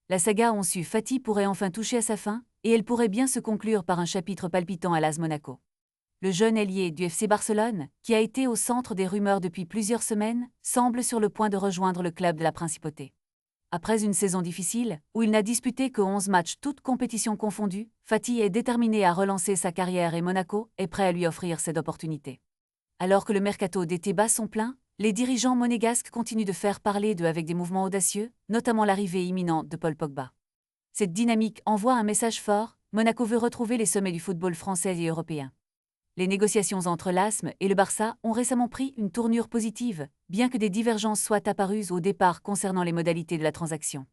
La saga Ansu Fati pourrait enfin toucher à sa fin, et elle pourrait bien se conclure par un chapitre palpitant à l'AS Monaco. Le jeune ailier du FC Barcelone, qui a été au centre des rumeurs depuis plusieurs semaines, semble sur le point de rejoindre le club de la Principauté. Après une saison difficile, où il n'a disputé que 11 matchs toutes compétitions confondues, Fati est déterminé à relancer sa carrière et Monaco est prêt à lui offrir cette opportunité. Alors que le mercato d'été bat son plein, les dirigeants monégasques continuent de faire parler d'eux avec des mouvements audacieux, notamment l'arrivée imminente de Paul Pogba. Cette dynamique envoie un message fort, Monaco veut retrouver les sommets du football français et européen. Les négociations entre l'ASM et le Barça ont récemment pris une tournure positive, bien que des divergences soient apparues au départ concernant les modalités de la transaction.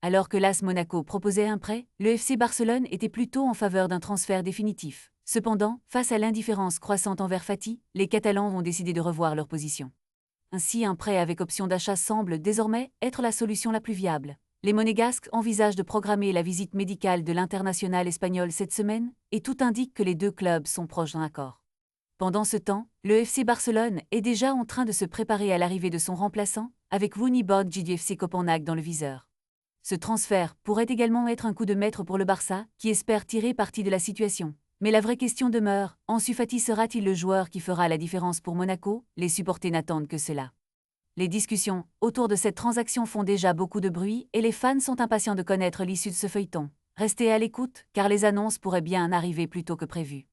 Alors que l'AS Monaco proposait un prêt, le FC Barcelone était plutôt en faveur d'un transfert définitif. Cependant, face à l'indifférence croissante envers Fati, les Catalans ont décidé de revoir leur position. Ainsi, un prêt avec option d'achat semble désormais être la solution la plus viable. Les Monégasques envisagent de programmer la visite médicale de l'international espagnol cette semaine, et tout indique que les deux clubs sont proches d'un accord. Pendant ce temps, le FC Barcelone est déjà en train de se préparer à l'arrivée de son remplaçant, avec Wouni Bodji du FC Copenhague dans le viseur. Ce transfert pourrait également être un coup de maître pour le Barça, qui espère tirer parti de la situation. Mais la vraie question demeure, Ansu Fati sera-t-il le joueur qui fera la différence pour Monaco? Les supporters n'attendent que cela. Les discussions autour de cette transaction font déjà beaucoup de bruit et les fans sont impatients de connaître l'issue de ce feuilleton. Restez à l'écoute, car les annonces pourraient bien arriver plus tôt que prévu.